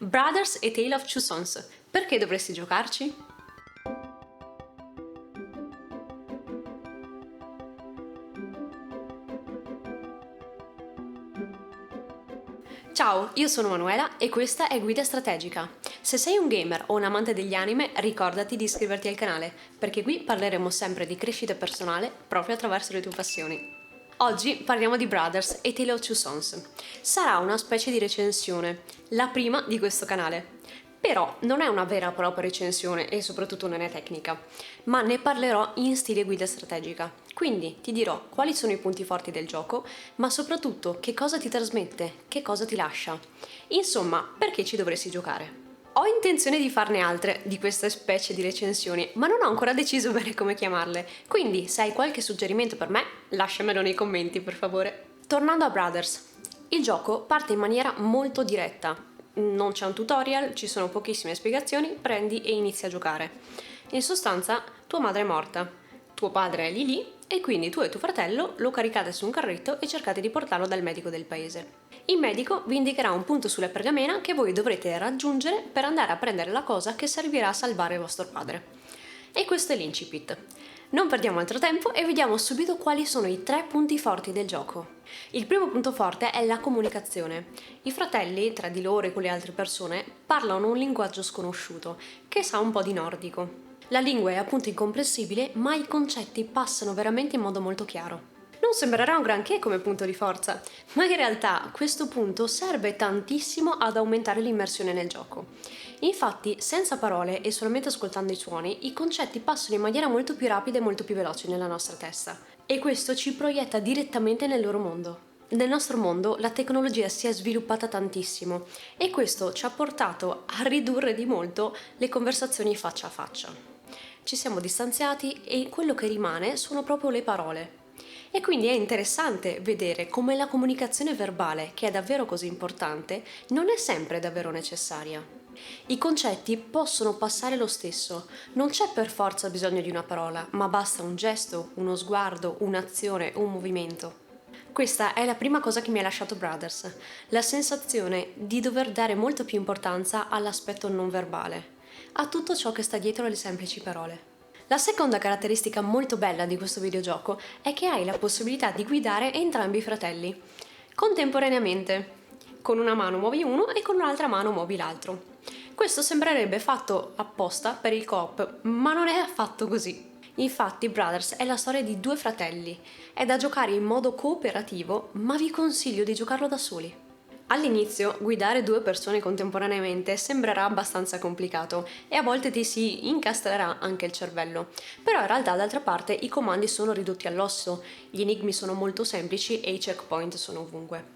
Brothers e Tale of Two Sons. Perché dovresti giocarci? Ciao, io sono Manuela e questa è Guida Strategica. Se sei un gamer o un amante degli anime, ricordati di iscriverti al canale, perché qui parleremo sempre di crescita personale proprio attraverso le tue passioni. Oggi parliamo di Brothers e Tale of Two Sons. Sarà una specie di recensione, la prima di questo canale. Però non è una vera e propria recensione e soprattutto non è tecnica, ma ne parlerò in stile guida strategica. Quindi ti dirò quali sono i punti forti del gioco, ma soprattutto che cosa ti trasmette, che cosa ti lascia. Insomma, perché ci dovresti giocare. Ho intenzione di farne altre di queste specie di recensioni, ma non ho ancora deciso bene come chiamarle, quindi se hai qualche suggerimento per me, lasciamelo nei commenti per favore. Tornando a Brothers, il gioco parte in maniera molto diretta. Non c'è un tutorial, ci sono pochissime spiegazioni, prendi e inizi a giocare. In sostanza, tua madre è morta, tuo padre è lì e quindi tu e tuo fratello lo caricate su un carretto e cercate di portarlo dal medico del paese. Il medico vi indicherà un punto sulla pergamena che voi dovrete raggiungere per andare a prendere la cosa che servirà a salvare vostro padre. E questo è l'incipit. Non perdiamo altro tempo e vediamo subito quali sono i 3 punti forti del gioco. Il primo punto forte è la comunicazione. I fratelli, tra di loro e con le altre persone, parlano un linguaggio sconosciuto, che sa un po' di nordico. La lingua è appunto incomprensibile, ma i concetti passano veramente in modo molto chiaro. Non sembrerà un granché come punto di forza, ma in realtà questo punto serve tantissimo ad aumentare l'immersione nel gioco. Infatti, senza parole e solamente ascoltando i suoni, i concetti passano in maniera molto più rapida e molto più veloce nella nostra testa. E questo ci proietta direttamente nel loro mondo. Nel nostro mondo la tecnologia si è sviluppata tantissimo e questo ci ha portato a ridurre di molto le conversazioni faccia a faccia. Ci siamo distanziati e quello che rimane sono proprio le parole. E quindi è interessante vedere come la comunicazione verbale, che è davvero così importante, non è sempre davvero necessaria. I concetti possono passare lo stesso, non c'è per forza bisogno di una parola, ma basta un gesto, uno sguardo, un'azione, un movimento. Questa è la prima cosa che mi ha lasciato Brothers, la sensazione di dover dare molta più importanza all'aspetto non verbale, a tutto ciò che sta dietro alle semplici parole. La seconda caratteristica molto bella di questo videogioco è che hai la possibilità di guidare entrambi i fratelli, contemporaneamente. Con una mano muovi uno e con un'altra mano muovi l'altro. Questo sembrerebbe fatto apposta per il co-op, ma non è affatto così. Infatti Brothers è la storia di 2 fratelli, è da giocare in modo cooperativo, ma vi consiglio di giocarlo da soli. All'inizio guidare 2 persone contemporaneamente sembrerà abbastanza complicato e a volte ti si incastrerà anche il cervello, però in realtà d'altra parte i comandi sono ridotti all'osso, gli enigmi sono molto semplici e i checkpoint sono ovunque.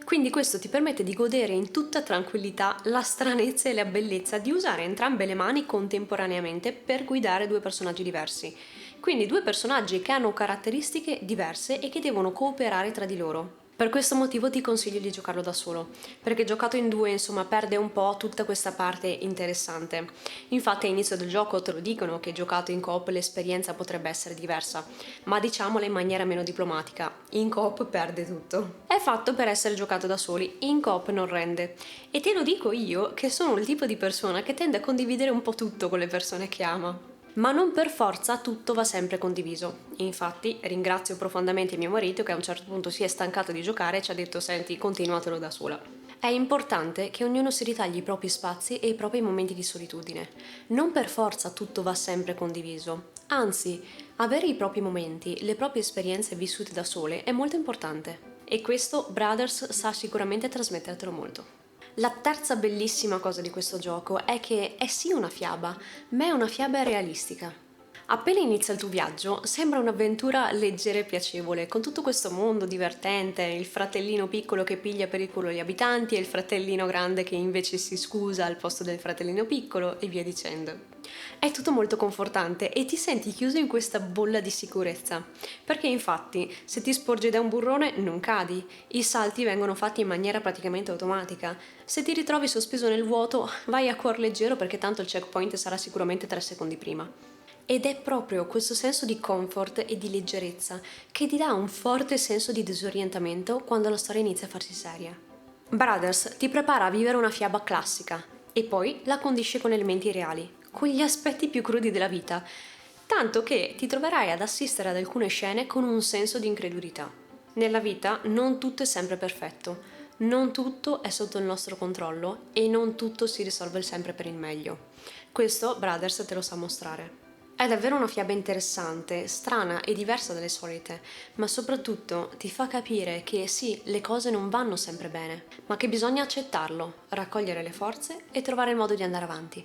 Quindi questo ti permette di godere in tutta tranquillità la stranezza e la bellezza di usare entrambe le mani contemporaneamente per guidare 2 personaggi diversi. Quindi 2 personaggi che hanno caratteristiche diverse e che devono cooperare tra di loro. Per questo motivo ti consiglio di giocarlo da solo, perché giocato in 2 insomma perde un po' tutta questa parte interessante. Infatti all'inizio del gioco te lo dicono che giocato in coop l'esperienza potrebbe essere diversa, ma diciamola in maniera meno diplomatica, in coop perde tutto. È fatto per essere giocato da soli, in coop non rende. E te lo dico io che sono il tipo di persona che tende a condividere un po' tutto con le persone che ama. Ma non per forza tutto va sempre condiviso. Infatti ringrazio profondamente mio marito che a un certo punto si è stancato di giocare e ci ha detto senti, continuatelo da sola. È importante che ognuno si ritagli i propri spazi e i propri momenti di solitudine. Non per forza tutto va sempre condiviso. Anzi, avere i propri momenti, le proprie esperienze vissute da sole è molto importante. E questo Brothers sa sicuramente trasmettertelo molto. La terza bellissima cosa di questo gioco è che è sì una fiaba, ma è una fiaba realistica. Appena inizia il tuo viaggio, sembra un'avventura leggera e piacevole, con tutto questo mondo divertente, il fratellino piccolo che piglia per il culo gli abitanti e il fratellino grande che invece si scusa al posto del fratellino piccolo e via dicendo. È tutto molto confortante e ti senti chiuso in questa bolla di sicurezza, perché infatti se ti sporgi da un burrone non cadi, i salti vengono fatti in maniera praticamente automatica, se ti ritrovi sospeso nel vuoto vai a cuor leggero perché tanto il checkpoint sarà sicuramente 3 secondi prima. Ed è proprio questo senso di comfort e di leggerezza che ti dà un forte senso di disorientamento quando la storia inizia a farsi seria. Brothers ti prepara a vivere una fiaba classica e poi la condisce con elementi reali, con gli aspetti più crudi della vita, tanto che ti troverai ad assistere ad alcune scene con un senso di incredulità. Nella vita non tutto è sempre perfetto, non tutto è sotto il nostro controllo e non tutto si risolve sempre per il meglio. Questo Brothers te lo sa mostrare. È davvero una fiaba interessante, strana e diversa dalle solite, ma soprattutto ti fa capire che sì, le cose non vanno sempre bene, ma che bisogna accettarlo, raccogliere le forze e trovare il modo di andare avanti.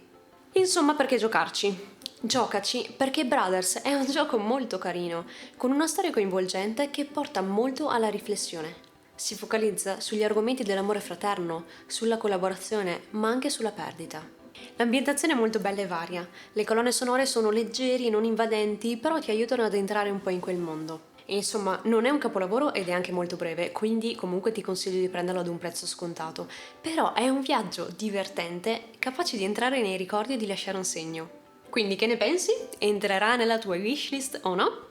Insomma, perché giocarci? Giocaci perché Brothers è un gioco molto carino, con una storia coinvolgente che porta molto alla riflessione. Si focalizza sugli argomenti dell'amore fraterno, sulla collaborazione, ma anche sulla perdita. L'ambientazione è molto bella e varia, le colonne sonore sono leggeri e non invadenti, però ti aiutano ad entrare un po' in quel mondo. E insomma, non è un capolavoro ed è anche molto breve, quindi comunque ti consiglio di prenderlo ad un prezzo scontato. Però è un viaggio divertente, capace di entrare nei ricordi e di lasciare un segno. Quindi che ne pensi? Entrerà nella tua wishlist o no?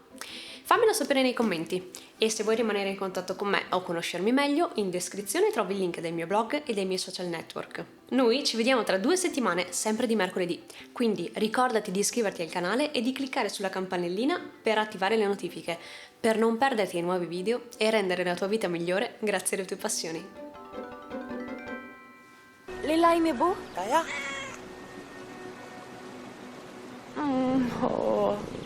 Fammelo sapere nei commenti e se vuoi rimanere in contatto con me o conoscermi meglio, in descrizione trovi il link del mio blog e dei miei social network. Noi ci vediamo tra 2 settimane, sempre di mercoledì, quindi ricordati di iscriverti al canale e di cliccare sulla campanellina per attivare le notifiche, per non perderti i nuovi video e rendere la tua vita migliore grazie alle tue passioni. Lilay Ibu? Kaya? Oh.